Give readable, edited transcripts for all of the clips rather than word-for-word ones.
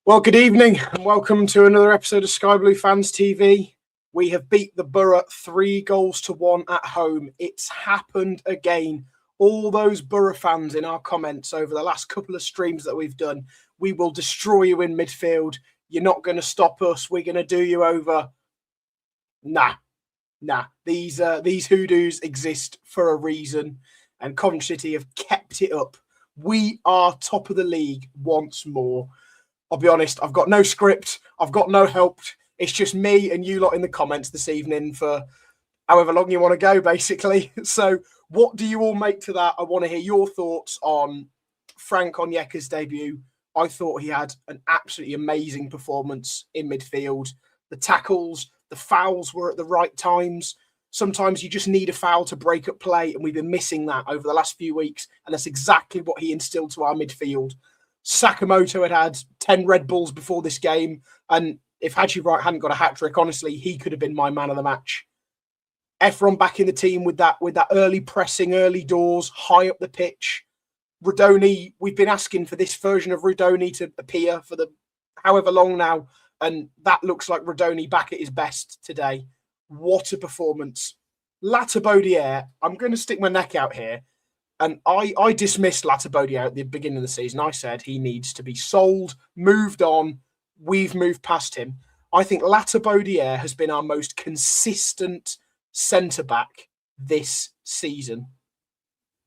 Well, good evening and welcome to another episode of Sky Blue Fans TV. We have beat the Boro 3-1 at home. It's happened again. All those Boro fans in our comments over the last couple of streams that we've done, we will destroy you in midfield. You're not going to stop us. We're going to do you over. Nah. These hoodoos exist for a reason, and Coventry City have kept it up. We are top of the league once more. I'll be honest, I've got no script. I've got no help. It's just me and you lot in the comments this evening for however long you want to go, basically. So what do you all make to that? I want to hear your thoughts on Frank Onyeka's debut. I thought he had an absolutely amazing performance in midfield. The tackles, the fouls were at the right times. Sometimes you just need a foul to break up play, and we've been missing that over the last few weeks, and that's exactly what he instilled to our midfield. Sakamoto had 10 Red Bulls before this game, and if Haji Wright hadn't got a hat-trick, honestly, he could have been my man of the match. Efron back in the team with that early pressing, early doors, high up the pitch. Rudoni, we've been asking for this version of Rudoni to appear for the however long now, and that looks like Rudoni back at his best today. What a performance. Latabodiere, I'm going to stick my neck out here. And I dismissed Latabodiere at the beginning of the season. I said he needs to be sold, moved on. We've moved past him. I think Latabodiere has been our most consistent centre-back this season.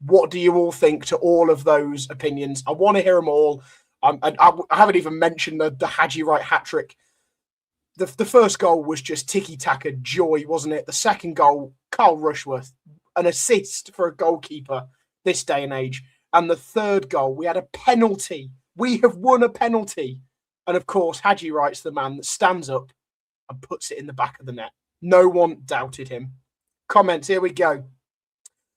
What do you all think to all of those opinions? I want to hear them all. I haven't even mentioned the Haji Wright hat-trick. The first goal was just tiki-taka joy, wasn't it? The second goal, Carl Rushworth, an assist for a goalkeeper this day and age. And the third goal, we had a penalty. We have won a penalty. And of course, Haji Wright's the man that stands up and puts it in the back of the net. No one doubted him. Comments, here we go.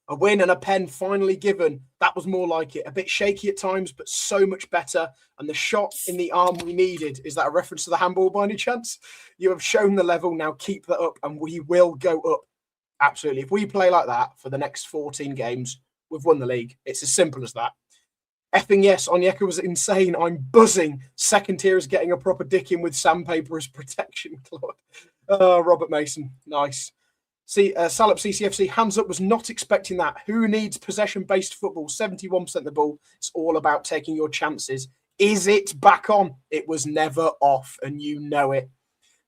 A win and a pen finally given. That was more like it. A bit shaky at times, but so much better. And the shot in the arm we needed. Is that a reference to the handball by any chance? You have shown the level. Now keep that up and we will go up. Absolutely. If we play like that for the next 14 games, we've won the league. It's as simple as that. Effing yes, Onyeka was insane. I'm buzzing. Second tier is getting a proper dick in with sandpaper as protection, Claude. Robert Mason. Nice. Salop CCFC, hands up, was not expecting that. Who needs possession-based football? 71% of the ball. It's all about taking your chances. Is it back on? It was never off, and you know it.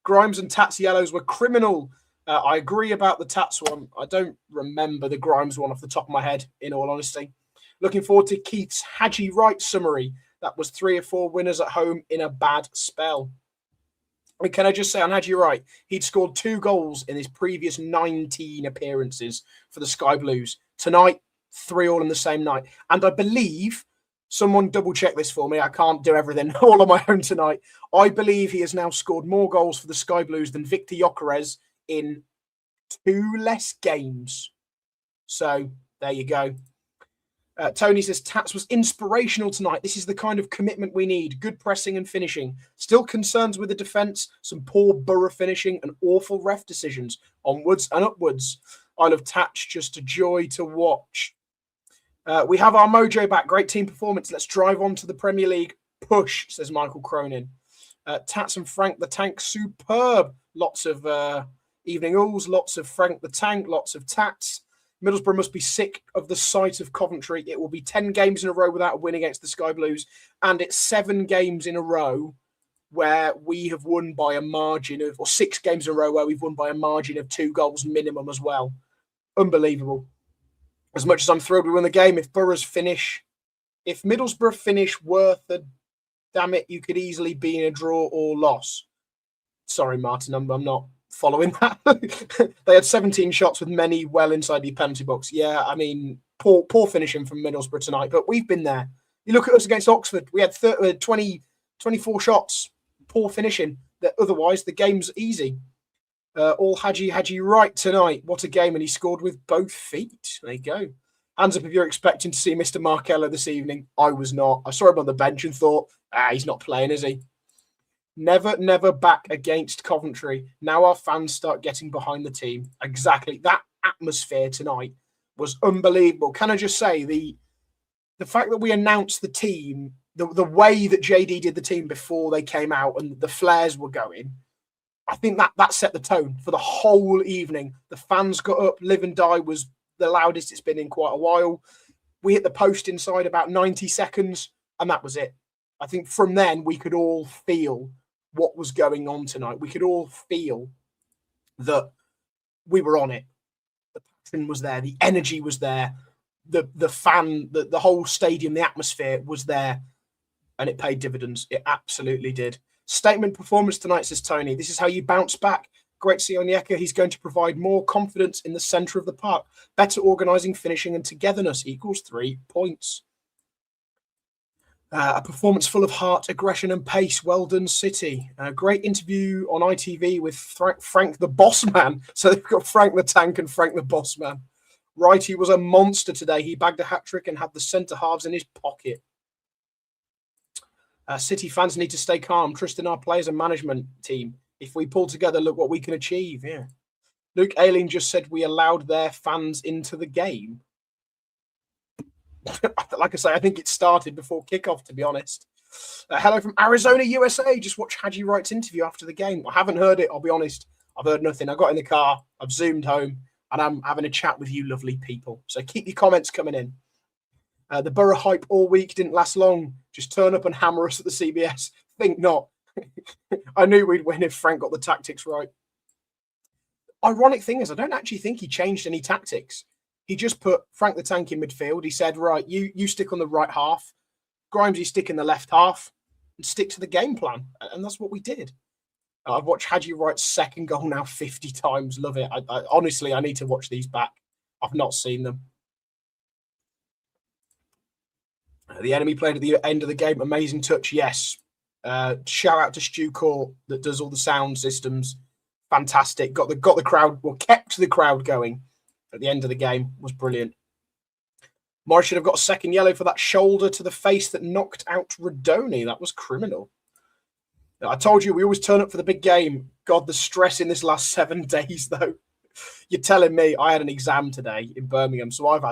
Grimes and Tats yellows were criminal. I agree about the Tats one. I don't remember the Grimes one off the top of my head, in all honesty. Looking forward to Keith's Haji Wright summary. That was 3 or 4 winners at home in a bad spell. And can I just say on Haji Wright, he'd scored 2 goals in his previous 19 appearances for the Sky Blues. Tonight, 3 all in the same night. And I believe, someone double-check this for me, I can't do everything all on my own tonight. I believe he has now scored more goals for the Sky Blues than Victor Gyökeres in 2 less games. So, there you go. Tony says, Tats was inspirational tonight. This is the kind of commitment we need. Good pressing and finishing. Still concerns with the defence. Some poor Boro finishing and awful ref decisions. Onwards and upwards. Isle of Tats, just a joy to watch. We have our mojo back. Great team performance. Let's drive on to the Premier League. Push, says Michael Cronin. Tats and Frank the Tank, superb. Lots of evening alls. Lots of Frank the Tank. Lots of Tats. Middlesbrough must be sick of the sight of Coventry. It will be 10 games in a row without a win against the Sky Blues. And it's 7 games in a row where we have won by a margin of, or 6 games in a row where we've won by a margin of 2 goals minimum as well. Unbelievable. As much as I'm thrilled we win the game, if Middlesbrough finish worth a damn it, you could easily be in a draw or loss. Sorry, Martin, I'm not following that. They had 17 shots with many well inside the penalty box. Yeah, I mean, poor finishing from Middlesbrough tonight, but we've been there. You look at us against Oxford, we had 24 shots, poor finishing. Otherwise, the game's easy. All Haji Wright tonight. What a game, and he scored with both feet. There you go. Hands up if you're expecting to see Mr. Markella this evening. I was not. I saw him on the bench and thought, he's not playing, is he? Never back against Coventry. Now our fans start getting behind the team. Exactly. That atmosphere tonight was unbelievable. Can I just say the fact that we announced the team the way that JD did the team before they came out and the flares were going, I think that set the tone for the whole evening. The fans got up. Live and Die was the loudest it's been in quite a while. We hit the post inside about 90 seconds, and that was it. I think from then we could all feel what was going on tonight. We could all feel that we were on it. The passion was there. The energy was there. The fan, the whole stadium, the atmosphere was there, and it paid dividends. It absolutely did. Statement performance tonight, says Tony. This is how you bounce back. Great to see Onyeka. He's going to provide more confidence in the centre of the park. Better organising, finishing and togetherness equals 3 points. A performance full of heart, aggression and pace. Well done, City. A great interview on ITV with Frank the Boss Man. So they've got Frank the Tank and Frank the Boss Man. Righty was a monster today. He bagged a hat-trick and had the centre halves in his pocket. City fans need to stay calm, trust in our players and management team. If we pull together, look what we can achieve. Yeah. Luke Ayling just said we allowed their fans into the game. Like I say, I think it started before kickoff, to be honest. Hello from Arizona, USA. Just watch Haji Wright's interview after the game. I haven't heard it, I'll be honest. I've heard nothing. I got in the car, I've zoomed home, and I'm having a chat with you lovely people. So keep your comments coming in. The Boro hype all week didn't last long. Just turn up and hammer us at the CBS. Think not. I knew we'd win if Frank got the tactics right. Ironic thing is, I don't actually think he changed any tactics. He just put Frank the Tank in midfield. He said, right, you stick on the right half. Grimes, you stick in the left half and stick to the game plan. And that's what we did. I've watched Haji Wright's second goal now 50 times. Love it. Honestly, I need to watch these back. I've not seen them. The enemy played at the end of the game. Amazing touch, yes. Shout out to Stu Court that does all the sound systems. Fantastic. Got the crowd, well, kept the crowd going at the end of the game. Was brilliant. Morris should have got a second yellow for that shoulder to the face that knocked out Radoni. That was criminal. I told you we always turn up for the big game. God, the stress in this last 7 days, though. You're telling me I had an exam today in Birmingham, so I've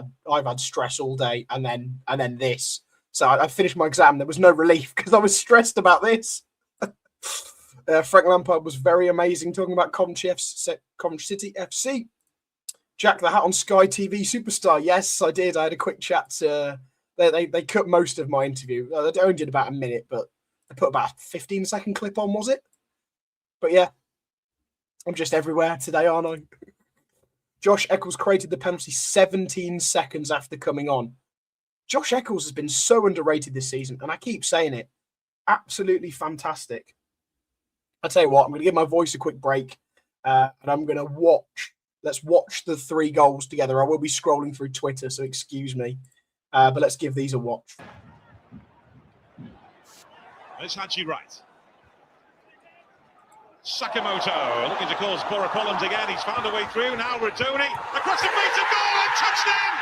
had stress all day, and then this. So I finished my exam. There was no relief because I was stressed about this. Frank Lampard was very amazing talking about Coventry City FC. Jack the Hat on Sky TV Superstar. Yes, I did. I had a quick chat. They cut most of my interview. They only did about a minute, but they put about a 15-second clip on, was it? But yeah, I'm just everywhere today, aren't I? Josh Eccles created the penalty 17 seconds after coming on. Josh Eccles has been so underrated this season, and I keep saying it. Absolutely fantastic. I'll tell you what, I'm going to give my voice a quick break, and I'm going to watch. Let's watch the 3 goals together. I will be scrolling through Twitter, so excuse me. But let's give these a watch. There's Haji Wright. Sakamoto looking to cause Boro problems again. He's found a way through. Now Radoni across the face of goal and touchdown!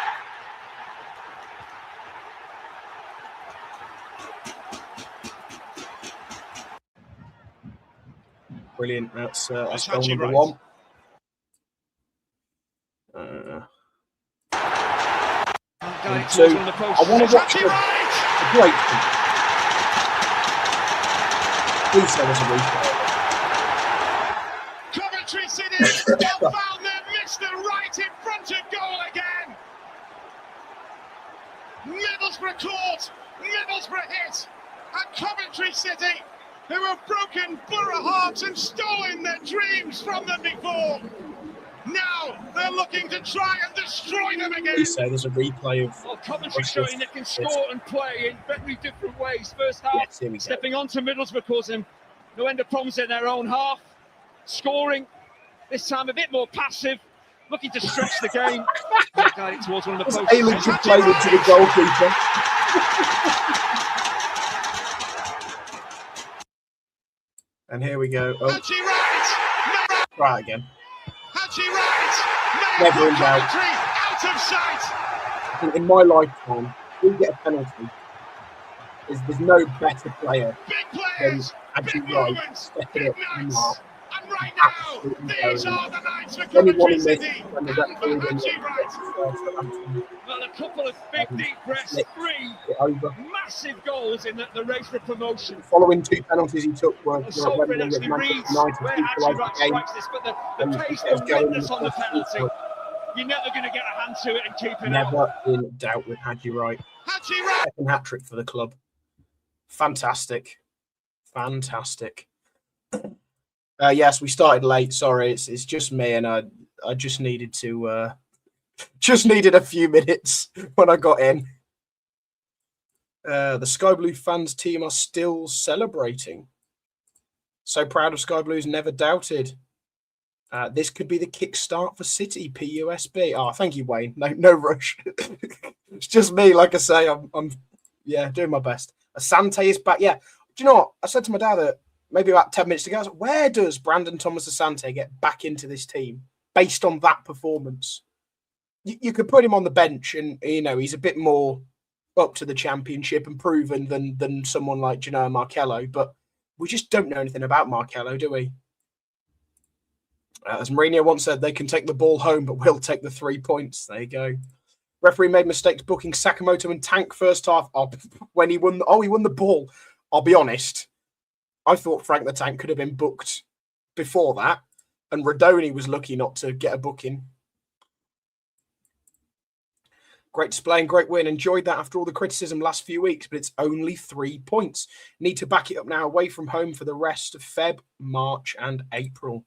Brilliant. That's goal number Wright. 1. So I want to watch a great thing. Please say there's a replay. Coventry City well found them, Mr. Right in front of goal again. Middlesbrough caught, Middlesbrough hit, and Coventry City, who have broken Boro hearts and stolen their dreams from them before. Now they're looking to try and destroy them again. Please say there's a replay of. Well, Coventry showing they can score and play in very different ways. First half, stepping onto Middlesbrough, causing no end of problems in their own half. Scoring, this time a bit more passive, looking to stretch the game. Guide it towards one of the posts. Ayling should play into the goalkeeper. And here we go. Oh. Try it again. Never in doubt. Out of sight. I think in my lifetime, if we get a penalty, there's no better player than Haji Wright stepping up and mark. And right now, these are the nights for Coventry City and for Haji Wright. Well, a couple of big deep breaths, 3 massive goals in the race for promotion. Following 2 penalties he took were Salford actually reads where Haji Wright strikes this, but the pace, the witness on the penalty, you're never going to get a hand to it and keep it out. Never in doubt with Haji Wright. Haji Wright! Second hat-trick for the club. Fantastic. Fantastic. Yes, we started late. Sorry, it's just me, and I just needed to just needed a few minutes when I got in. The Sky Blue fans team are still celebrating. So proud of Sky Blues, never doubted. This could be the kickstart for City, PUSB. Oh, thank you, Wayne. No rush. It's just me, like I say. I'm doing my best. Asante is back. Yeah. Do you know what? I said to my dad that maybe about 10 minutes ago, I was like, where does Brandon Thomas Asante get back into this team based on that performance? You could put him on the bench and, he's a bit more up to the championship and proven than someone like Gennaro Marcello, but we just don't know anything about Marcello, do we? As Mourinho once said, they can take the ball home, but we'll take the 3 points. There you go. Referee made mistakes booking Sakamoto and Tank first half when he won. He won the ball. I'll be honest. I thought Frank the Tank could have been booked before that, and Radoni was lucky not to get a booking. Great display and great win. Enjoyed that after all the criticism last few weeks, but it's only 3 points. Need to back it up now away from home for the rest of Feb, March, and April.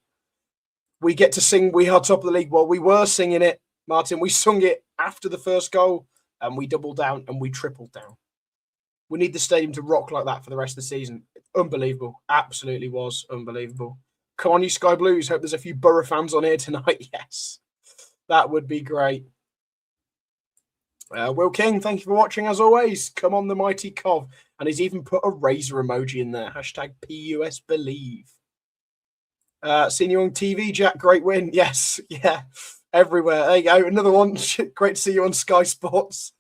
We get to sing We Are Top of the League. Well, we were singing it, Martin. We sung it after the first goal, and we doubled down and we tripled down. We need the stadium to rock like that for the rest of the season. Unbelievable. Absolutely was unbelievable. Come on, you Sky Blues. Hope there's a few Boro fans on here tonight. Yes, that would be great. Will King, thank you for watching as always. Come on, the mighty Cov. And he's even put a razor emoji in there. Hashtag PUSBelieve. Seen you on TV, Jack. Great win. Yes, yeah. Everywhere. There you go. Another one. Great to see you on Sky Sports.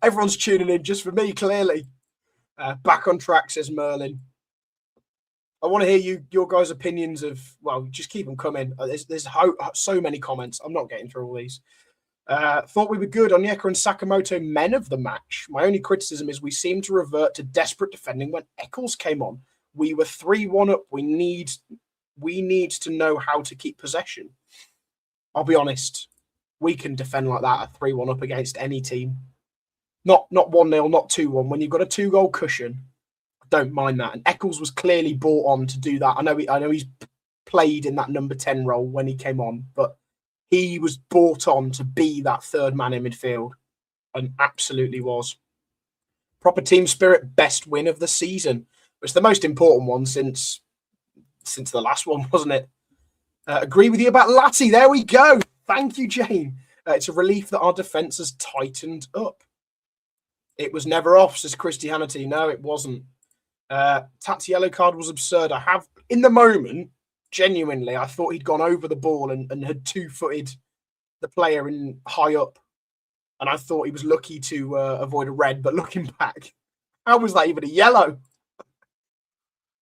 Everyone's tuning in just for me, clearly. Back on track, says Merlin. I want to hear your guys' opinions of, well, just keep them coming. There's so many comments. I'm not getting through all these. Thought we were good. Onyeka and Sakamoto, men of the match. My only criticism is we seem to revert to desperate defending when Eccles came on. We were 3-1 up. We need to know how to keep possession. I'll be honest. We can defend like that at 3-1 up against any team. Not 1-0, not 2-1. When you've got a 2-goal cushion, I don't mind that. And Eccles was clearly brought on to do that. I know he's played in that number 10 role when he came on, but he was brought on to be that third man in midfield, and absolutely was. Proper team spirit, best win of the season. It's the most important one since the last one, wasn't it? Agree with you about Latti. There we go. Thank you, Jane. It's a relief that our defence has tightened up. It was never off, says Christianity. No, it wasn't. Tat's yellow card was absurd. I have, in the moment, genuinely, I thought he'd gone over the ball and had two-footed the player in high up. And I thought he was lucky to avoid a red. But looking back, how was that even a yellow?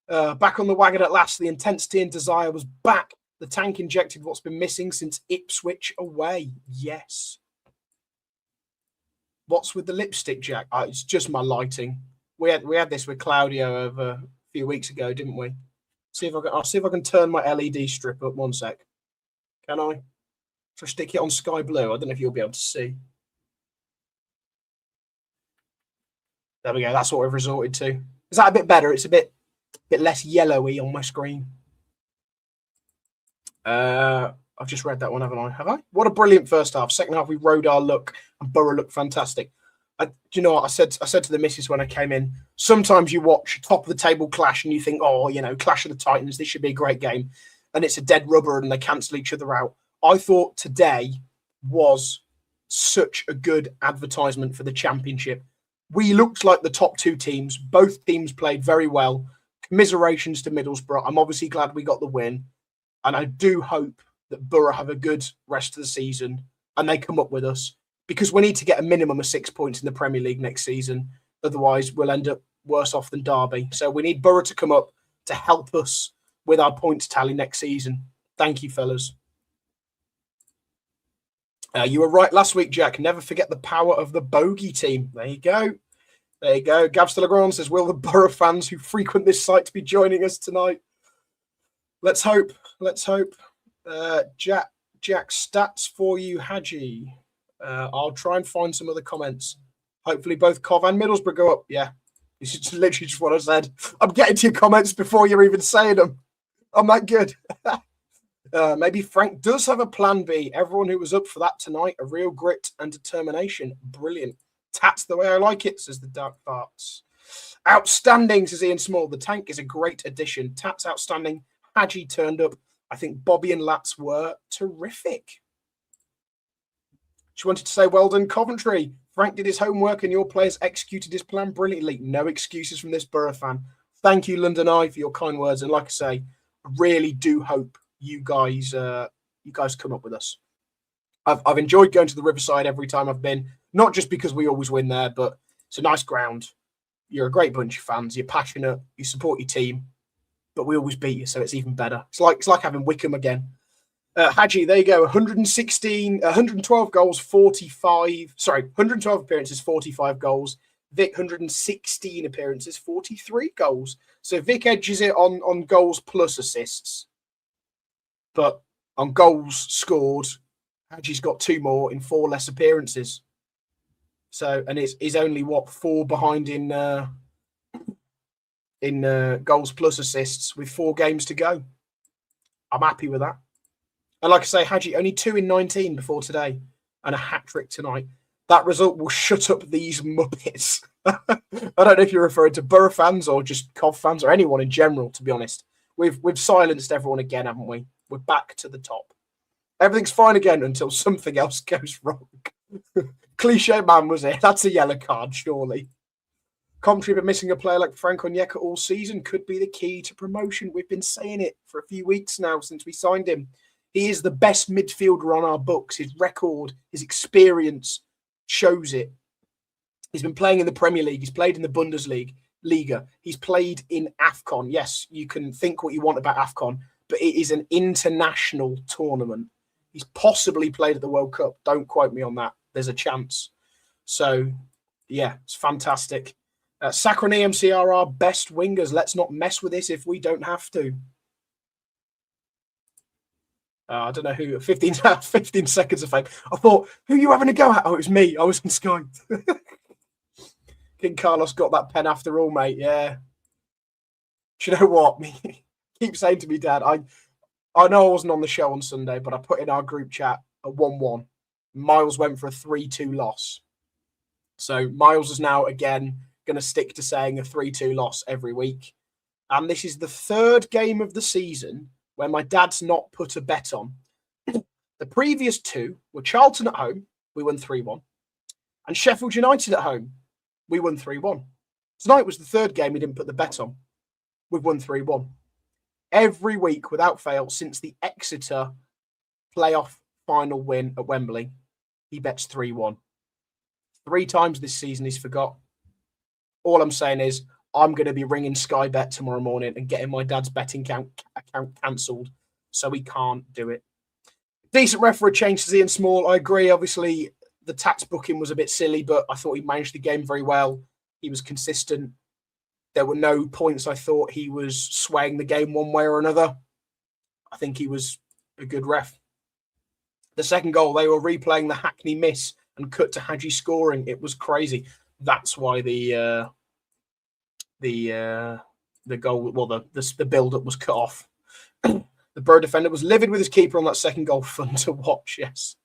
Back on the wagon at last. The intensity and desire was back. The Tank injected what's been missing since Ipswich away. Yes. What's with the lipstick, Jack? It's just my lighting. We had this with Claudio over a few weeks ago, didn't we? I'll see if I can turn my LED strip up. 1 sec. Can I? So stick it on sky blue. I don't know if you'll be able to see. There we go. That's what we've resorted to. Is that a bit better? It's a bit less yellowy on my screen. I've just read that one, haven't I? Have I? What a brilliant first half. Second half, we rode our luck, and Boro looked fantastic. Do you know what I said? I said to the missus when I came in, sometimes you watch top of the table clash and you think, oh, Clash of the Titans, this should be a great game. And it's a dead rubber and they cancel each other out. I thought today was such a good advertisement for the championship. We looked like the top two teams. Both teams played very well. Commiserations to Middlesbrough. I'm obviously glad we got the win. And I do hope that Boro have a good rest of the season and they come up with us, because we need to get a minimum of 6 points in the Premier League next season. Otherwise, we'll end up worse off than Derby. So we need Boro to come up to help us with our points tally next season. Thank you, fellas. You were right last week, Jack. Never forget the power of the bogey team. There you go. There you go. Gavs Legrand says, will the Boro fans who frequent this site be joining us tonight? Let's hope. Let's hope. Jack, stats for you, Haji. I'll try and find some other comments. Hopefully both Cov and Middlesbrough go up. Yeah, this is literally just what I said. I'm getting to your comments before you're even saying them. I'm that good. Maybe Frank does have a plan B. Everyone who was up for that tonight, a real grit and determination. Brilliant. Tats the way I like it, says the Dark Farts. Outstanding, says Ian Small. The tank is a great addition. Tats outstanding. Haji turned up. I think Bobby and Lats were terrific. She wanted to say, well done, Coventry. Frank did his homework and your players executed his plan brilliantly. No excuses from this Boro fan. Thank you, London Eye, for your kind words. And like I say, I really do hope you guys come up with us. I've enjoyed going to the Riverside every time I've been, not just because we always win there, but it's a nice ground. You're a great bunch of fans. You're passionate. You support your team, but we always beat you, so it's even better. It's like having Wickham again. Haji, there you go. 112 goals, 45. Sorry, 112 appearances, 45 goals. Vic, 116 appearances, 43 goals. So Vic edges it on goals plus assists. But on goals scored, Haji's got 2 more in 4 less appearances. So, and he's only, 4 behind in goals plus assists with 4 games to go. I'm happy with that. And like I say, Haji, only 2 in 19 before today and a hat-trick tonight. That result will shut up these muppets. I don't know if you're referring to Boro fans or just Cov fans or anyone in general, to be honest. We've silenced everyone again, haven't we? We're back to the top. Everything's fine again until something else goes wrong. Cliche man was it. That's a yellow card, surely. Coventry been missing a player like Frank Onyeka all season. Could be the key to promotion. We've been saying it for a few weeks now since we signed him. He is the best midfielder on our books. His record, his experience shows it. He's been playing in the Premier League. He's played in the Bundesliga. He's played in AFCON. Yes, you can think what you want about AFCON, but it is an international tournament. He's possibly played at the World Cup. Don't quote me on that. There's a chance. So, yeah, it's fantastic. Saka and EMC are our best wingers. Let's not mess with this if we don't have to. I don't know who. 15 seconds of fame. I thought, who are you having a go at? Oh, it was me. I was in Sky. King Carlos got that pen after all, mate. Yeah. Do you know what? Keep saying to me, Dad, I know I wasn't on the show on Sunday, but I put in our group chat a 1-1. Miles went for a 3-2 loss. So Miles is now, again, going to stick to saying a 3-2 loss every week. And this is the 3rd game of the season where my dad's not put a bet on. The previous 2 were Charlton at home, we won 3-1, and Sheffield United at home, we won 3-1. Tonight was the 3rd game he didn't put the bet on. We've won 3-1. Every week, without fail, since the Exeter playoff final win at Wembley, he bets 3-1. 3 times this season he's forgot. All I'm saying is, I'm going to be ringing Sky Bet tomorrow morning and getting my dad's betting account cancelled so he can't do it. Decent ref for a change, says Ian Small. I agree. Obviously, the tax booking was a bit silly, but I thought he managed the game very well. He was consistent. There were no points I thought he was swaying the game one way or another. I think he was a good ref. The second goal, they were replaying the Hackney miss and cut to Haji scoring. It was crazy. That's why the goal, well, the build-up was cut off. The Boro defender was livid with his keeper on that second goal. Fun to watch, yes.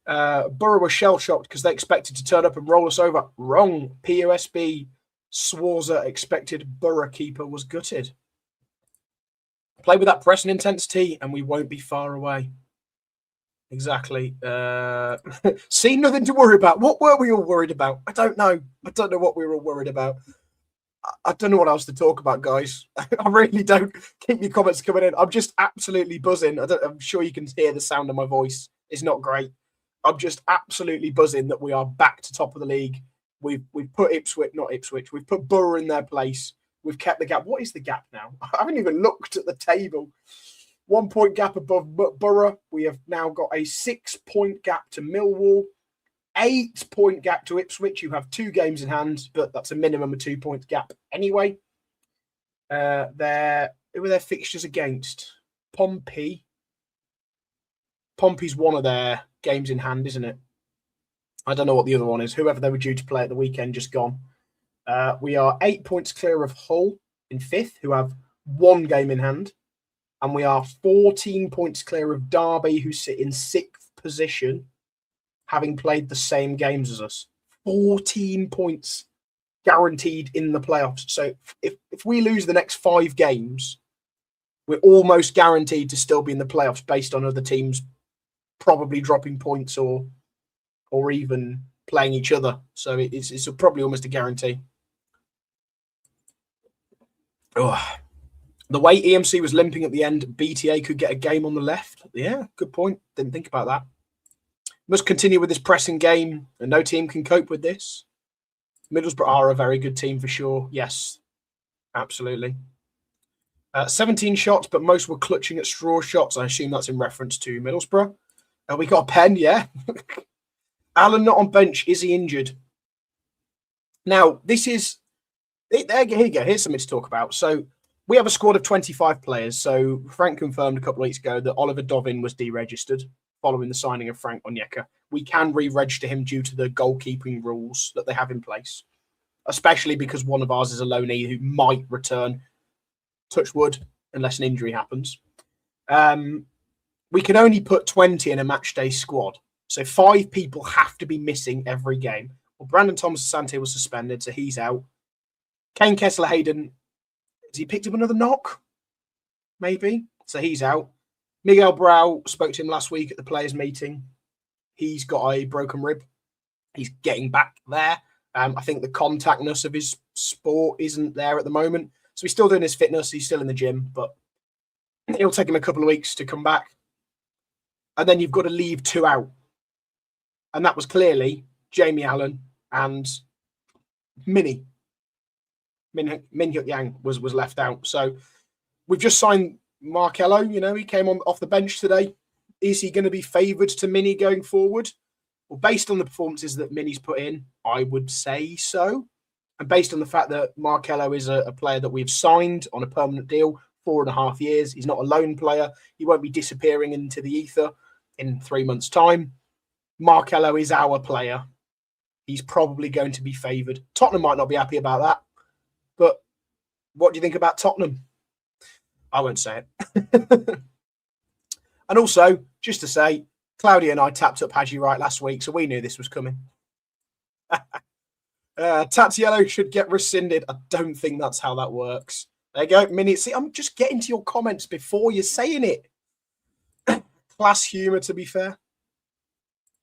Boro were shell-shocked because they expected to turn up and roll us over. Wrong. PUSB Swarzer expected Boro keeper was gutted. Play with that press and intensity and we won't be far away. Exactly. See, nothing to worry about. What were we all worried about? I don't know. I don't know what we were all worried about. I don't know what else to talk about, guys. I really don't. Keep your comments coming in. I'm just absolutely buzzing. I'm sure you can hear the sound of my voice. It's not great. I'm just absolutely buzzing that we are back to top of the league. We've put Ipswich, not Ipswich. We've put Boro in their place. we've kept the gap. What is the gap now? I haven't even looked at the table. 1 point gap above Boro. We have now got a 6 point gap to Millwall. 8 point gap to Ipswich. You have 2 games in hand, but that's a minimum of 2 points gap anyway. Who were their fixtures against? Pompey. Pompey's one of their games in hand, isn't it? I don't know what the other one is. Whoever they were due to play at the weekend just gone. We are 8 points clear of Hull in 5th, who have 1 game in hand. And we are 14 points clear of Derby, who sit in 6th position, having played the same games as us. 14 points guaranteed in the playoffs. So if we lose the next 5 games, we're almost guaranteed to still be in the playoffs based on other teams probably dropping points or even playing each other. So it's probably almost a guarantee. Oh. The way EMC was limping at the end, BTA could get a game on the left. Yeah, good point. Didn't think about that. Must continue with this pressing game, and no team can cope with this. Middlesbrough are a very good team for sure. Yes, absolutely. 17 shots, but most were clutching at straw shots. I assume that's in reference to Middlesbrough. We got a pen, yeah. Alan not on bench. Is he injured? Now, this is... Here you go. Here's something to talk about. So, we have a squad of 25 players. So Frank confirmed a couple of weeks ago that Oliver Dovin was deregistered following the signing of Frank Onyeka. We can re-register him due to the goalkeeping rules that they have in place, especially because one of ours is a loanee who might return, touch wood, unless an injury happens. We can only put 20 in a match day squad. So 5 people have to be missing every game. Well, Brandon Thomas-Asante was suspended, so he's out. Kane Kessler-Hayden, has he picked up another knock? Maybe. So he's out. Miguel Brau, spoke to him last week at the players' meeting. He's got a broken rib. He's getting back there. I think the contactness of his sport isn't there at the moment. So he's still doing his fitness. He's still in the gym, but it'll take him a couple of weeks to come back. And then you've got to leave 2 out. And that was clearly Jamie Allen and Min Hyuk Yang was left out. So we've just signed Marcelo. You know, he came off the bench today. Is he going to be favoured to Mini going forward? Well, based on the performances that Mini's put in, I would say so. And based on the fact that Marcelo is a player that we've signed on a permanent deal, 4.5 years, he's not a loan player. He won't be disappearing into the ether in 3 months' time. Marcelo is our player. He's probably going to be favoured. Tottenham might not be happy about that. But what do you think about Tottenham? I won't say it. And also, just to say, Claudio and I tapped up Haji Wright last week, so we knew this was coming. Tatiello should get rescinded. I don't think that's how that works. There you go. Minute. See, I'm just getting to your comments before you're saying it. Class humour, to be fair.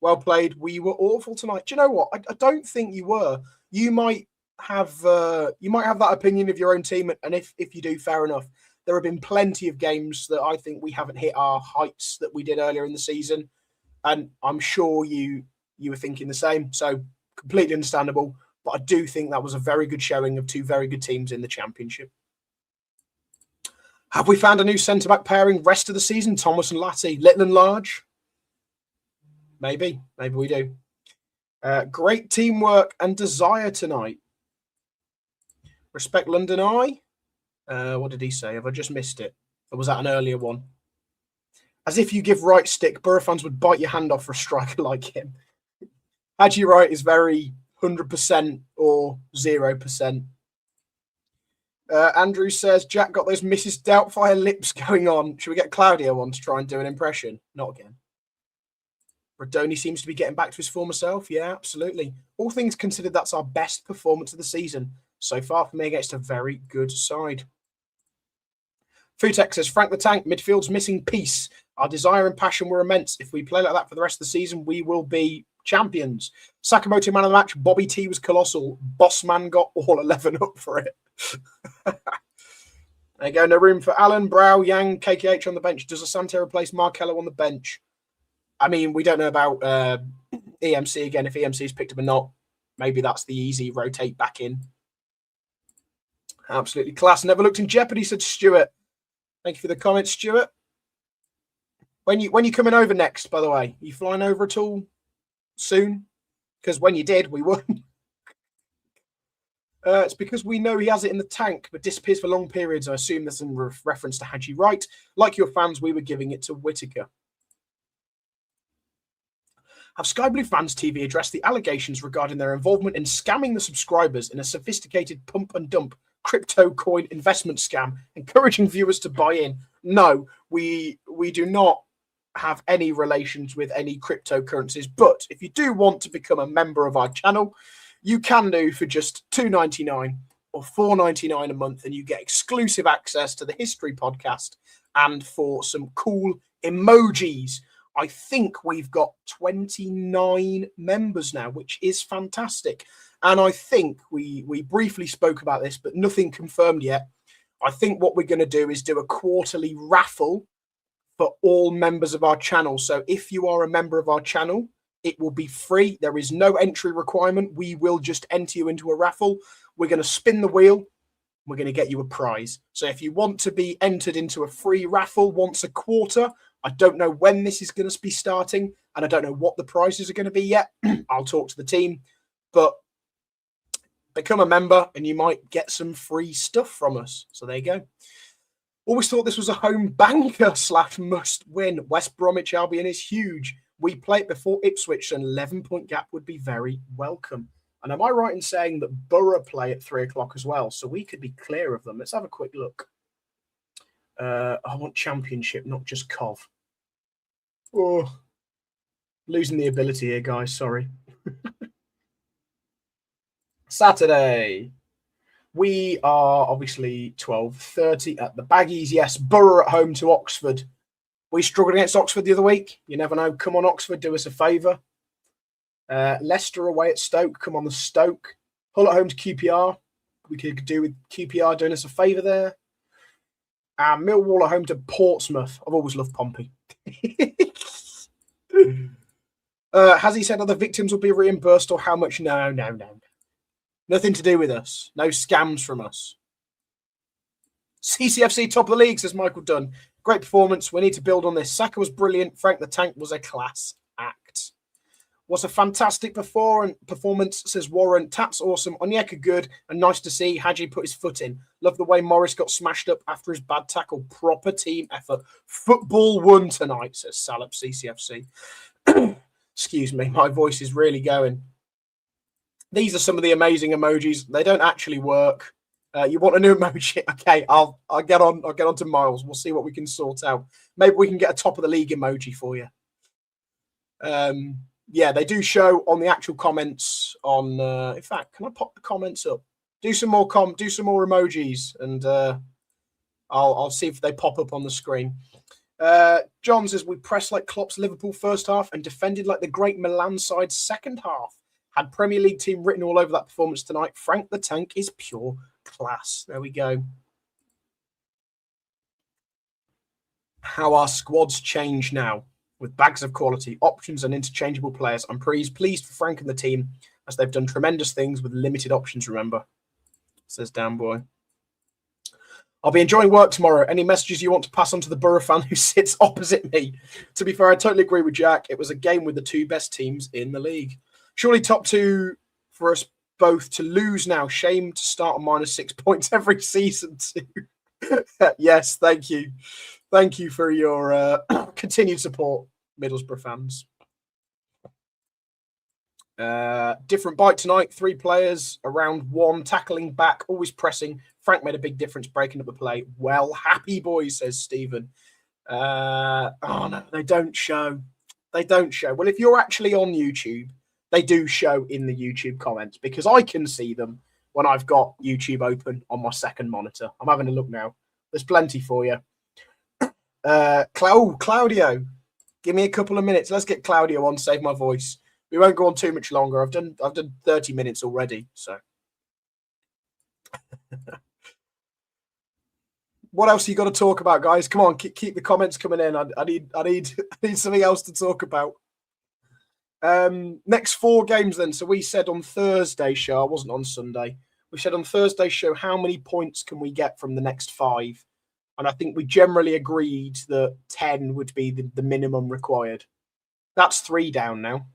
Well played. We were awful tonight. Do you know what? I don't think you were. You might have that opinion of your own team, and if you do, fair enough. There have been plenty of games that I think we haven't hit our heights that we did earlier in the season, and I'm sure you were thinking the same. So completely understandable, but I do think that was a very good showing of 2 very good teams in the Championship. Have we found a new centre-back pairing rest of the season? Thomas and Latty, little and large? Maybe we do. Great teamwork and desire tonight. Respect London Eye. What did he say? Have I just missed it? Or was that an earlier one? As if you give Wright stick, Borough fans would bite your hand off for a striker like him. Haji Wright is very 100% or 0%. Andrew says, Jack got those Mrs. Doubtfire lips going on. Should we get Claudio on to try and do an impression? Not again. Rodoni seems to be getting back to his former self. Yeah, absolutely. All things considered, that's our best performance of the season. So far for me against a very good side. Futek says, Frank the Tank, midfield's missing piece. Our desire and passion were immense. If we play like that for the rest of the season, we will be champions. Sakamoto man of the match. Bobby T was colossal. Bossman got all 11 up for it. There you go. No room for Allen, Brow, Yang, KKH on the bench. Does Asante replace Markello on the bench? I mean, we don't know about EMC again. If EMC's picked up a knock, maybe that's the easy rotate back in. Absolutely class. Never looked in jeopardy, said Stuart. Thank you for the comment, Stuart. When you coming over next, by the way? Are you flying over at all soon? Because when you did, we won. It's because we know he has it in the tank, but disappears for long periods. I assume that's in reference to Haji Wright. Like your fans, we were giving it to Whittaker. Have Sky Blue Fans TV addressed the allegations regarding their involvement in scamming the subscribers in a sophisticated pump and dump crypto coin investment scam, encouraging viewers to buy in? No, we do not have any relations with any cryptocurrencies. But if you do want to become a member of our channel, you can do for just $2.99 or $4.99 a month, and you get exclusive access to the History Podcast and for some cool emojis. I think we've got 29 members now, which is fantastic. And I think we briefly spoke about this, but nothing confirmed yet. I think what we're going to do is do a quarterly raffle for all members of our channel. So if you are a member of our channel, it will be free. There is no entry requirement. We will just enter you into a raffle. We're going to spin the wheel. We're going to get you a prize. So if you want to be entered into a free raffle once a quarter, I don't know when this is going to be starting, and I don't know what the prizes are going to be yet. I'll talk to the team, but become a member and you might get some free stuff from us. So there you go. Always thought this was a home banker / must win. West Bromwich Albion is huge. We play it before Ipswich, so an 11-point gap would be very welcome. And am I right in saying that Boro play at 3 o'clock as well? So we could be clear of them. Let's have a quick look. I want Championship, not just Cov. Oh, losing the ability here, guys. Sorry. Saturday. We are obviously 12:30 at the Baggies. Yes, Boro at home to Oxford. We struggled against Oxford the other week. You never know. Come on, Oxford, do us a favour. Leicester away at Stoke. Come on, the Stoke. Hull at home to QPR. We could do with QPR doing us a favour there. And Millwall at home to Portsmouth. I've always loved Pompey. Has he said other victims will be reimbursed or how much? No. Nothing to do with us. No scams from us. CCFC top of the league, says Michael Dunn. Great performance. We need to build on this. Saka was brilliant. Frank the Tank was a class act. Was a fantastic performance, says Warren. Taps awesome. Onyeka good and nice to see Haji put his foot in. Love the way Morris got smashed up after his bad tackle. Proper team effort. Football won tonight, says Salop CCFC. Excuse me, my voice is really going. These are some of the amazing emojis. They don't actually work. You want a new emoji? Okay, I'll get on to Miles. We'll see what we can sort out. Maybe we can get a top of the league emoji for you. Yeah, they do show on the actual comments on. In fact, can I pop the comments up? Do some more emojis, and I'll see if they pop up on the screen. John says we pressed like Klopp's Liverpool first half and defended like the great Milan side second half. Had Premier League team written all over that performance tonight. Frank the Tank is pure class. There we go. How our squads change now with bags of quality, options and interchangeable players. I'm pleased for Frank and the team as they've done tremendous things with limited options, remember, says Dan Boy. I'll be enjoying work tomorrow. Any messages you want to pass on to the Boro fan who sits opposite me? To be fair, I totally agree with Jack. It was a game with the two best teams in the league. Surely top two for us both to lose now. Shame to start on -6 points every season too. Yes, thank you. Thank you for your continued support, Middlesbrough fans. Different bite tonight. 3 players, around 1, tackling back, always pressing. Frank made a big difference breaking up the play. Well, happy boys, says Stephen. Oh, no, they don't show. They don't show. Well, if you're actually on YouTube, they do show in the YouTube comments because I can see them when I've got YouTube open on my second monitor. I'm having a look now. There's plenty for you. Claudio, give me a couple of minutes. Let's get Claudio on, save my voice. We won't go on too much longer. I've done 30 minutes already. So, what else you got to talk about, guys? Come on, keep the comments coming in. I need something else to talk about. Next 4 games then. So we said on Thursday, show I wasn't on Sunday. We said on Thursday's show, how many points can we get from the next 5? And I think we generally agreed that 10 would be the minimum required. That's 3 down now.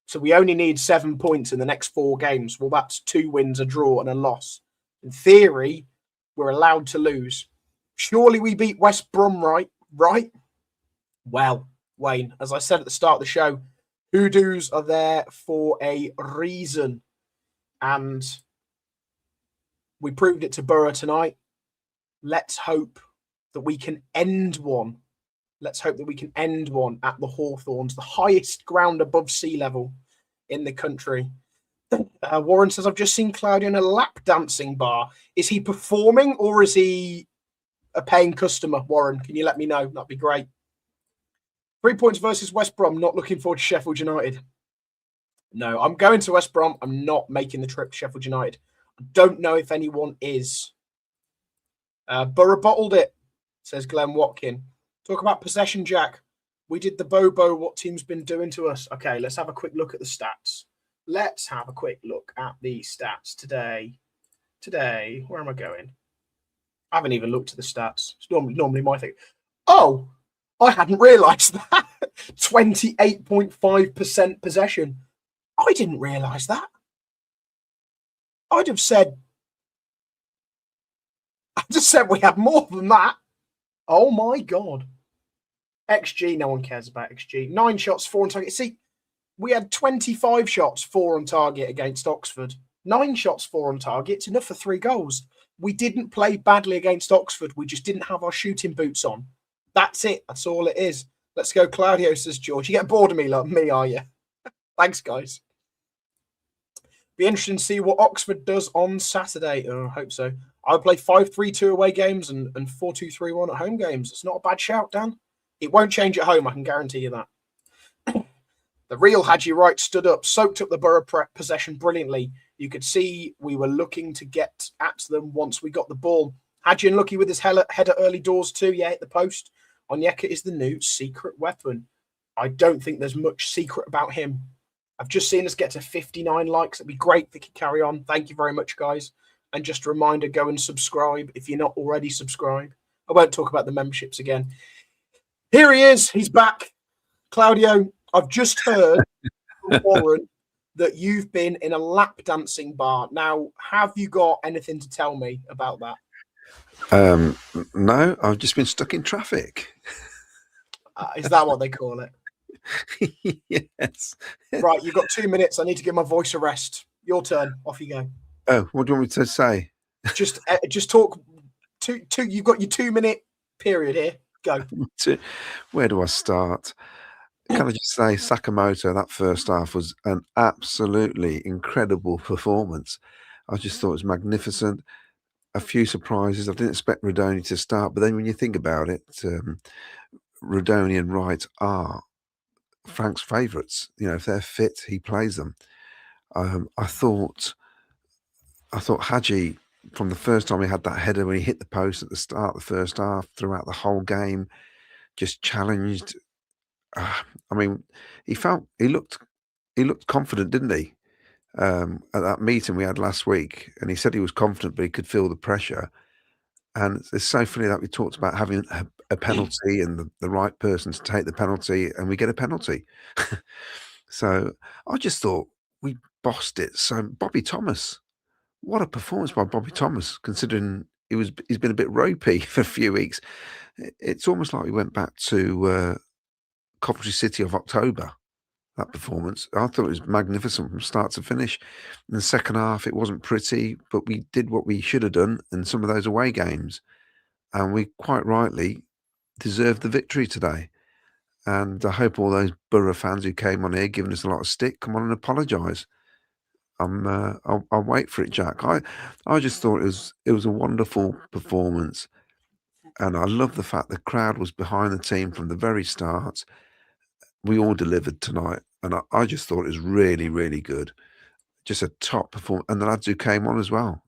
So we only need 7 points in the next 4 games. Well, that's 2 wins, a draw, and a loss. In theory, we're allowed to lose. Surely we beat West Brom, right? Well, Wayne, as I said at the start of the show, hoodoos are there for a reason. And we proved it to Boro tonight. Let's hope that we can end one. Let's hope that we can end one at the Hawthorns, the highest ground above sea level in the country. Warren says, I've just seen Claudio in a lap dancing bar. Is he performing or is he a paying customer? Warren, can you let me know? That'd be great. 3 points versus West Brom. Not looking forward to Sheffield United. No, I'm going to West Brom. I'm not making the trip to Sheffield United. I don't know if anyone is. Boro bottled it, says Glenn Watkin. Talk about possession, Jack. We did the Bobo, what team's been doing to us. Okay, let's have a quick look at the stats. Let's have a quick look at the stats today. Today, where am I going? I haven't even looked at the stats. It's normally my thing. Oh, I hadn't realised that. 28.5% possession. I didn't realise that. I just said we had more than that. Oh my God. XG, no one cares about XG. 9 shots, 4 on target. See, we had 25 shots, 4 on target against Oxford. 9 shots, 4 on target. It's enough for 3 goals. We didn't play badly against Oxford. We just didn't have our shooting boots on. That's it. That's all it is. Let's go, Claudio, says George. You get bored of me, like me, are you? Thanks, guys. Be interesting to see what Oxford does on Saturday. Oh, I hope so. I'll play 5-3-2 away games and 4-2-3-1 at home games. It's not a bad shout, Dan. It won't change at home, I can guarantee you that. The real Hadji Wright stood up, soaked up the Boro possession brilliantly. You could see we were looking to get at them once we got the ball. Hadji unlucky with his header early doors too. Yeah, hit the post. Onyeka is the new secret weapon. I don't think there's much secret about him. I've just seen us get to 59 likes. It'd be great if we could carry on. Thank you very much, guys. And just a reminder, go and subscribe if you're not already subscribed. I won't talk about the memberships again. Here he is. He's back. Claudio, I've just heard from Warren that you've been in a lap dancing bar. Now, have you got anything to tell me about that? No, I've just been stuck in traffic. Is that what they call it? Yes. Right, you've got 2 minutes. I need to give my voice a rest. Your turn. Off you go. Oh, what do you want me to say? Just talk. You've got your 2 minute period here. Go. Where do I start? Can I just say, Sakamoto, that first half was an absolutely incredible performance. I just thought it was magnificent. A few surprises. I didn't expect Rudoni to start, but then when you think about it, Rudoni and Wright are Frank's favourites. You know, if they're fit, he plays them. I thought Hadji, from the first time he had that header when he hit the post at the start of the first half, throughout the whole game, just challenged. I mean, he looked confident, didn't he? At that meeting we had last week, and he said he was confident, but he could feel the pressure. And it's so funny that we talked about having a penalty and the right person to take the penalty, and we get a penalty. So I just thought we bossed it. So Bobby Thomas, what a performance by Bobby Thomas, considering he's been a bit ropey for a few weeks. It's almost like we went back to Coventry City of October. That performance, I thought it was magnificent from start to finish. In the second half, it wasn't pretty, but we did what we should have done in some of those away games, and we quite rightly deserved the victory today. And I hope all those Boro fans who came on here giving us a lot of stick come on and apologise. I'll wait for it, Jack. I just thought it was a wonderful performance, and I love the fact the crowd was behind the team from the very start. We all delivered tonight, and I just thought it was really, really good. Just a top performance, and the lads who came on as well.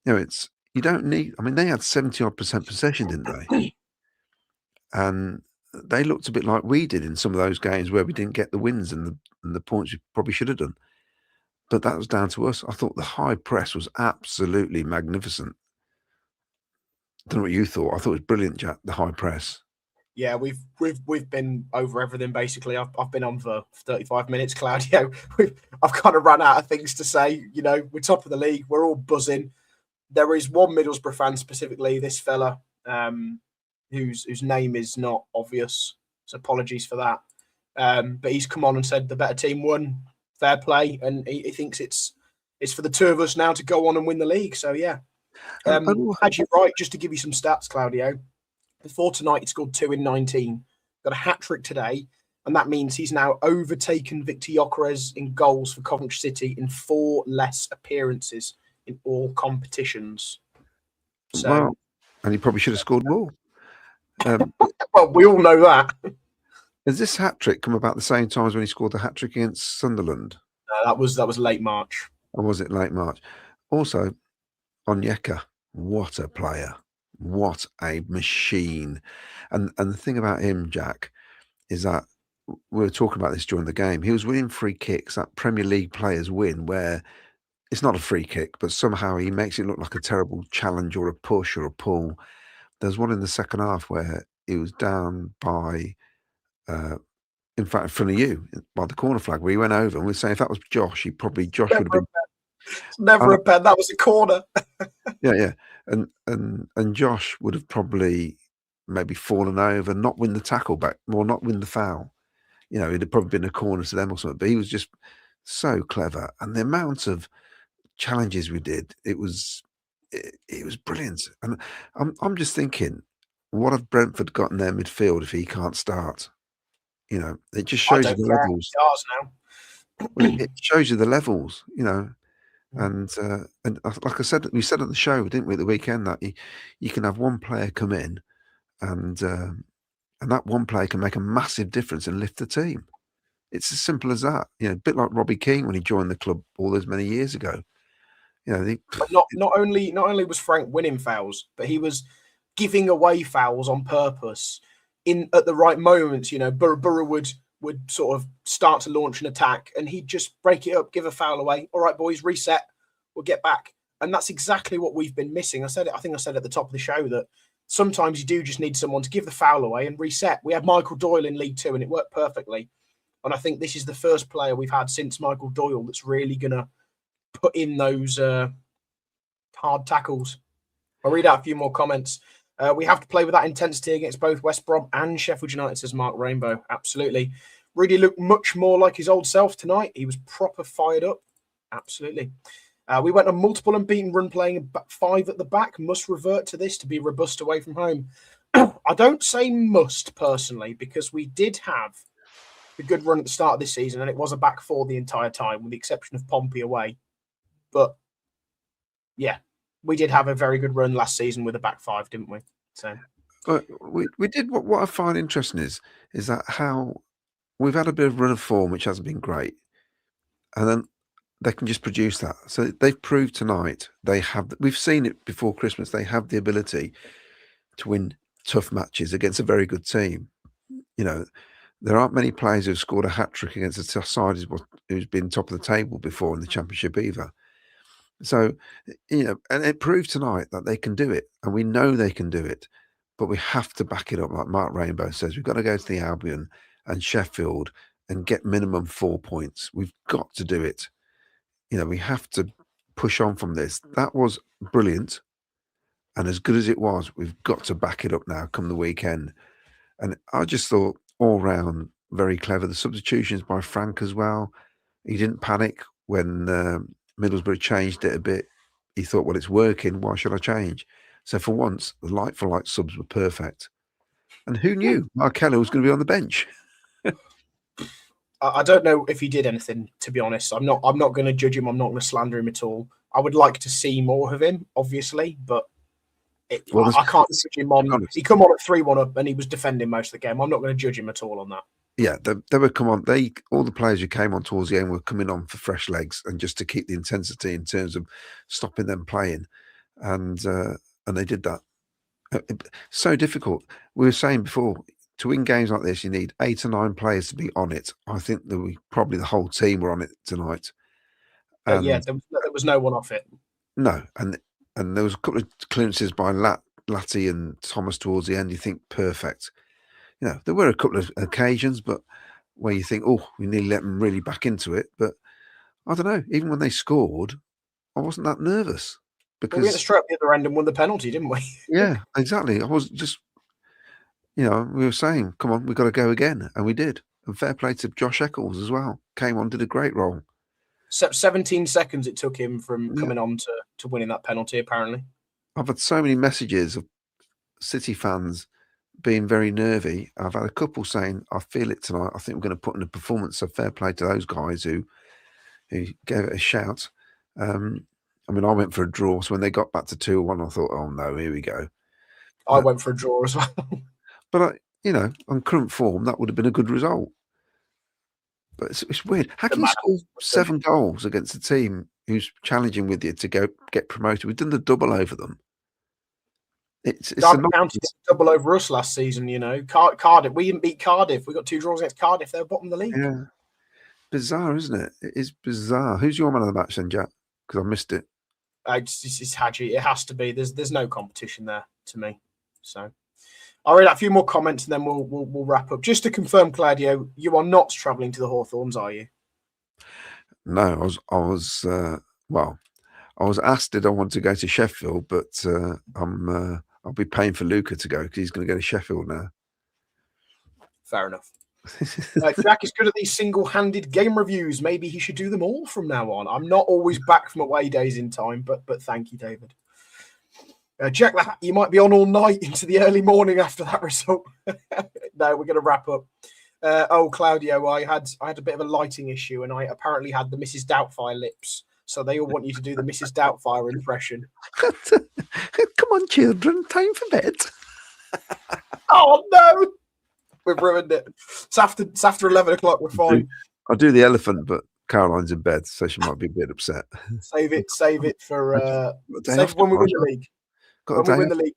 You don't need. I mean, they had 70-odd% possession, didn't they? And they looked a bit like we did in some of those games where we didn't get the wins and the points we probably should have done. but that was down to us. I thought the high press was absolutely magnificent. I don't know what you thought. I thought it was brilliant, Jack, the high press. Yeah, we've been over everything basically. I've been on for 35 minutes, Claudio. I've kind of run out of things to say. You know, we're top of the league. We're all buzzing. There is one Middlesbrough fan specifically, this fella, whose name is not obvious. So apologies for that. But he's come on and said the better team won. Fair play, and he thinks it's for the two of us now to go on and win the league. So yeah, had you right. Just to give you some stats, Claudio. Before tonight, he scored 2 in 19. Got a hat-trick today, and that means he's now overtaken Victor Gyökeres in goals for Coventry City in 4 less appearances in all competitions. So, well, and he probably should have scored more. Well, we all know that. Has this hat-trick come about the same time as when he scored the hat-trick against Sunderland? That was late March. Or was it late March? Also, Onyeka, what a player. What a machine. And the thing about him, Jack, is that we were talking about this during the game. He was winning free kicks, that Premier League players win, where it's not a free kick, but somehow he makes it look like a terrible challenge or a push or a pull. There's one in the second half where he was down by, in fact, in front of you, by the corner flag, where he went over. And we're saying if that was Josh, Josh would have been... Never a pen. That was a corner. Yeah. And Josh would have probably maybe fallen over, not win the tackle back, or not win the foul. You know, it'd have probably been a corner to them or something. But he was just so clever. And the amount of challenges we did, it was brilliant. And I'm just thinking, what have Brentford got in their midfield if he can't start? You know, it just shows you the levels. Well, it shows you the levels, you know. And like I said, we said at the show, didn't we, at the weekend, that you can have one player come in and that one player can make a massive difference and lift the team. It's as simple as that. You know, a bit like Robbie Keane when he joined the club all those many years ago. You know, but not only was Frank winning fouls, but he was giving away fouls on purpose at the right moments. You know, Boro would sort of start to launch an attack and he'd just break it up, give a foul away. All right, boys, reset. We'll get back. And that's exactly what we've been missing. I think I said at the top of the show that sometimes you do just need someone to give the foul away and reset. We had Michael Doyle in League 2 and it worked perfectly. And I think this is the first player we've had since Michael Doyle that's really going to put in those hard tackles. I'll read out a few more comments. We have to play with that intensity against both West Brom and Sheffield United, says Mark Rainbow. Absolutely. Really looked much more like his old self tonight. He was proper fired up. Absolutely. We went on multiple unbeaten run playing 5 at the back. Must revert to this to be robust away from home. I don't say must personally, because we did have a good run at the start of this season and it was a back 4 the entire time with the exception of Pompey away. But yeah, we did have a very good run last season with a back 5, didn't we? So we did. What I find interesting is that how we've had a bit of run of form, which hasn't been great, and then they can just produce that. So they've proved tonight they have. We've seen it before Christmas. They have the ability to win tough matches against a very good team. You know, there aren't many players who've scored a hat-trick against a side who's been top of the table before in the Championship either. So, you know, and it proved tonight that they can do it, and we know they can do it, but we have to back it up. Like Mark Rainbow says, we've got to go to the Albion and Sheffield and get minimum 4 points. We've got to do it. You know, we have to push on from this. That was brilliant. And as good as it was, we've got to back it up now come the weekend. And I just thought all round very clever. The substitutions by Frank as well. He didn't panic when Middlesbrough changed it a bit. He thought, well, it's working. Why should I change? So for once, the like-for-like subs were perfect. And who knew Mark Keller was going to be on the bench? I don't know if he did anything, to be honest. I'm not going to judge him. I'm not going to slander him at all. I would like to see more of him, obviously, but I can't judge him on. He come on at 3-1 up and he was defending most of the game. I'm not going to judge him at all on that. Yeah, they were come on. All the players who came on towards the end were coming on for fresh legs and just to keep the intensity in terms of stopping them playing, and they did that. So difficult. We were saying before, to win games like this, you need 8 or 9 players to be on it. I think that probably the whole team were on it tonight. And yeah, there was no one off it. No, and there was a couple of clearances by Latty and Thomas towards the end. You think perfect. You know, there were a couple of occasions, but where you think, oh, we nearly let them really back into it. But I don't know. Even when they scored, I wasn't that nervous because we went straight up the other end and won the penalty, didn't we? Yeah, exactly. I was just, we were saying, come on, we've got to go again, and we did. And fair play to Josh Eccles as well. Came on, did a great role. 17 seconds it took him from coming on to winning that penalty, apparently. I've had so many messages of City fans being very nervy. I've had a couple saying, I feel it tonight. I think we're going to put in a performance. So fair play to those guys who gave it a shout. I went for a draw. So when they got back to 2-1, I thought, oh no, here we go. I went for a draw as well. But, on current form, that would have been a good result. But it's weird. How can you score 7 goals against a team who's challenging with you to get promoted? We've done the double over them. It's County did double over us last season, Cardiff. We didn't beat Cardiff. We got 2 draws against Cardiff. They were bottom of the league. Yeah. Bizarre, isn't it? It is bizarre. Who's your man of the match then, Jack? Because I missed it. It's Hadji. It has to be. There's no competition there to me. So I'll read out a few more comments and then we'll wrap up. Just to confirm, Claudio, you are not travelling to the Hawthorns, are you? No, I was asked did I want to go to Sheffield, but I'll be paying for Luca to go because he's going to go to Sheffield now. Fair enough. Jack is good at these single-handed game reviews. Maybe he should do them all from now on. I'm not always back from away days in time, but thank you, David. Jack, you might be on all night into the early morning after that result. No, we're going to wrap up. Claudio, I had a bit of a lighting issue, and I apparently had the Mrs. Doubtfire lips. So they all want you to do the Mrs. Doubtfire impression. Come on, children, time for bed. Oh no, we've ruined it. It's after 11 o'clock. We're fine. I'll do the elephant, but Caroline's in bed, so she might be a bit upset. Save it for when we win the league. When we win the league,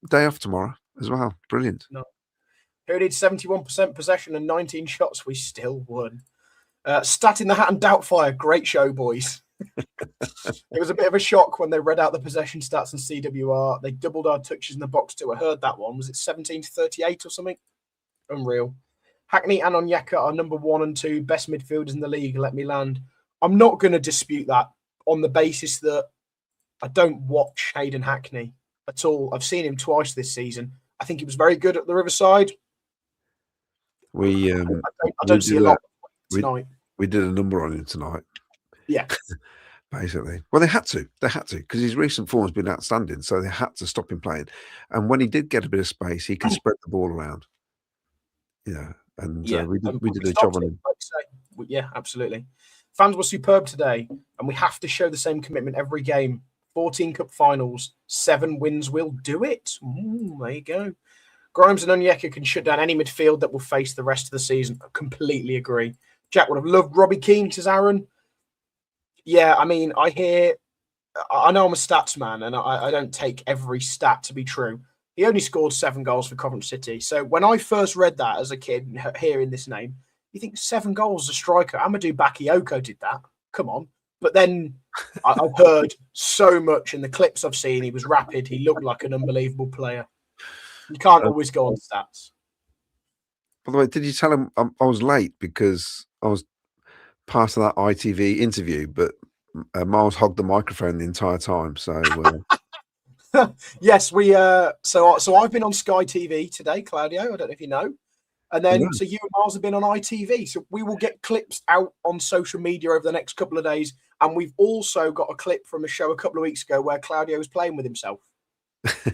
day off tomorrow as well. Brilliant. No. Who did 71% possession and 19 shots? We still won. Stat in the Hat and Doubtfire. Great show, boys. It was a bit of a shock when they read out the possession stats and CWR. They doubled our touches in the box too. I heard that one. Was it 17-38 or something? Unreal. Hackney and Onyeka are number 1 and 2 best midfielders in the league. Let me land. I'm not going to dispute that on the basis that I don't watch Hayden Hackney at all. I've seen him twice this season. I think he was very good at the Riverside. I don't see a lot tonight. We did a number on him tonight. Yeah. Basically. Well, they had to because his recent form has been outstanding. So they had to stop him playing. And when he did get a bit of space, he can spread the ball around. We did a job on him. Yeah, absolutely. Fans were superb today, and we have to show the same commitment every game. 14 cup finals, 7 wins will do it. There you go. Grimes and Onyeka can shut down any midfield that will face the rest of the season. I completely agree. Jack would have loved Robbie Keane, says Aaron. Yeah, I know I'm a stats man, and I don't take every stat to be true. He only scored 7 goals for Coventry City. So when I first read that as a kid, hearing this name, you think 7 goals as a striker. Amadou Bakayoko did that. Come on. But then I've heard so much in the clips I've seen. He was rapid. He looked like an unbelievable player. You can't always go on stats. By the way, did you tell him I was late because I was part of that ITV interview, but Miles hogged the microphone the entire time. So yes, we so I've been on Sky TV today, Claudio. I don't know if you know. And then so you and Miles have been on ITV. So we will get clips out on social media over the next couple of days. And we've also got a clip from a show a couple of weeks ago where Claudio was playing with himself.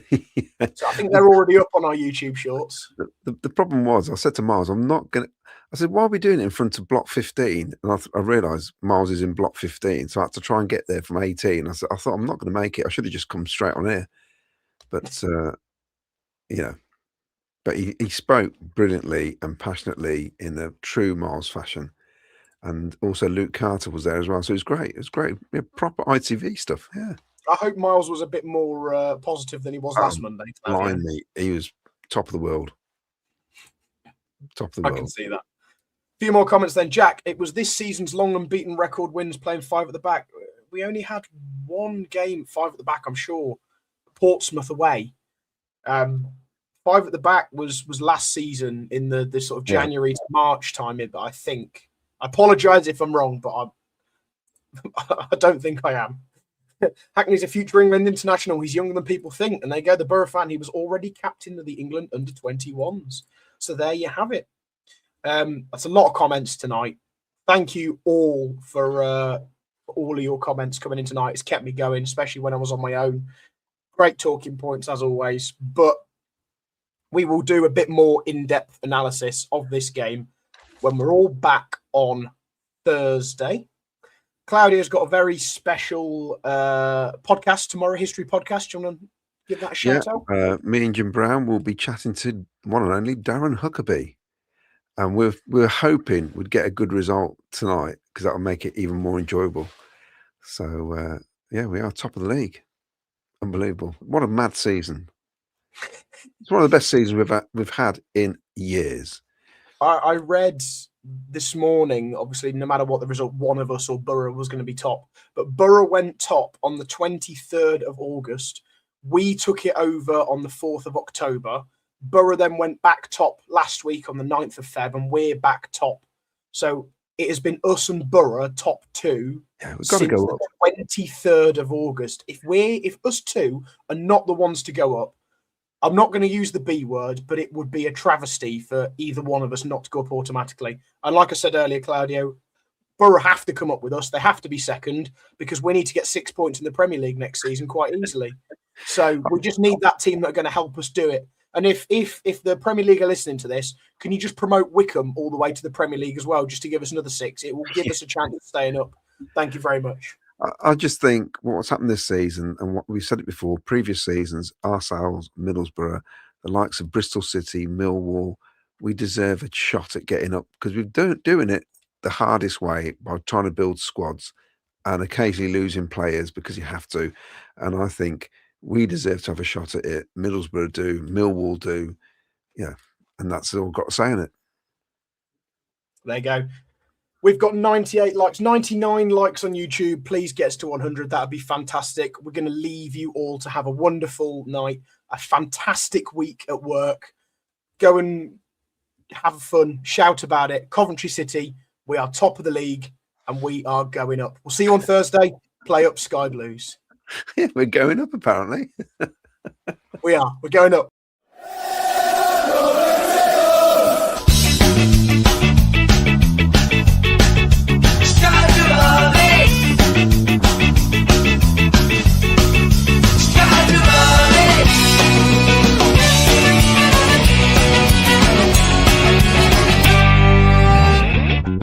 Yeah. So I think they're already up on our YouTube shorts. The problem was, I said to Miles, I said, why are we doing it in front of block 15? And I realised Miles is in block 15. So I had to try and get there from 18. I thought, I'm not going to make it. I should have just come straight on here. But, but he spoke brilliantly and passionately in the true Miles fashion. And also Luke Carter was there as well. So it was great. It was great. Yeah, proper ITV stuff. Yeah. I hope Miles was a bit more positive than he was last Monday. Blindly, he was top of the world. Top of the world. I can see that. few more comments then. Jack, it was this season's long unbeaten record wins playing 5 at the back. We only had one game 5 at the back, I'm sure. Portsmouth away. 5 at the back was last season in the sort of January to March time, I think. I apologise if I'm wrong, but I don't think I am. Hackney's a future England international. He's younger than people think. And there you go, the Boro fan. He was already captain of the England under-21s. So there you have it. That's a lot of comments tonight. Thank you all for all of your comments coming in tonight. It's kept me going, especially when I was on my own. Great talking points, as always. But we will do a bit more in-depth analysis of this game when we're all back on Thursday. Claudio's got a very special podcast tomorrow, history podcast. Do you want to give that a shout out? Me and Jim Brown will be chatting to one and only Darren Huckabee. And we're hoping we'd get a good result tonight because that will make it even more enjoyable. So, we are top of the league. Unbelievable. What a mad season. It's one of the best seasons we've had in years. I read this morning, obviously, no matter what the result, one of us or Boro was going to be top. But Boro went top on the 23rd of August. We took it over on the 4th of October. Boro then went back top last week on the 9th of Feb, and we're back top. So it has been us and Boro top 2 we've got to go up. The 23rd of August. If us two are not the ones to go up, I'm not going to use the B word, but it would be a travesty for either one of us not to go up automatically. And like I said earlier, Claudio, Boro have to come up with us. They have to be second because we need to get 6 points in the Premier League next season quite easily. So we just need that team that are going to help us do it. And if the Premier League are listening to this, can you just promote Wickham all the way to the Premier League as well, just to give us another 6? It will give us a chance of staying up. Thank you very much. I just think what's happened this season, and what we've said it before, previous seasons, ourselves, Middlesbrough, the likes of Bristol City, Millwall, we deserve a shot at getting up because we're doing it the hardest way by trying to build squads and occasionally losing players because you have to. And I think we deserve to have a shot at it. Middlesbrough do, Millwall do. Yeah, and that's all I've got to say on it. There you go. We've got 98 likes, 99 likes on YouTube. Please get us to 100. That would be fantastic. We're going to leave you all to have a wonderful night, a fantastic week at work. Go and have fun, shout about it. Coventry City, we are top of the league and we are going up. We'll see you on Thursday. Play up, Sky Blues. Yeah, we're going up, apparently. We are. We're going up.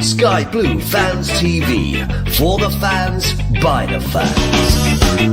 Sky Blue Fans TV, for the fans, by the fans.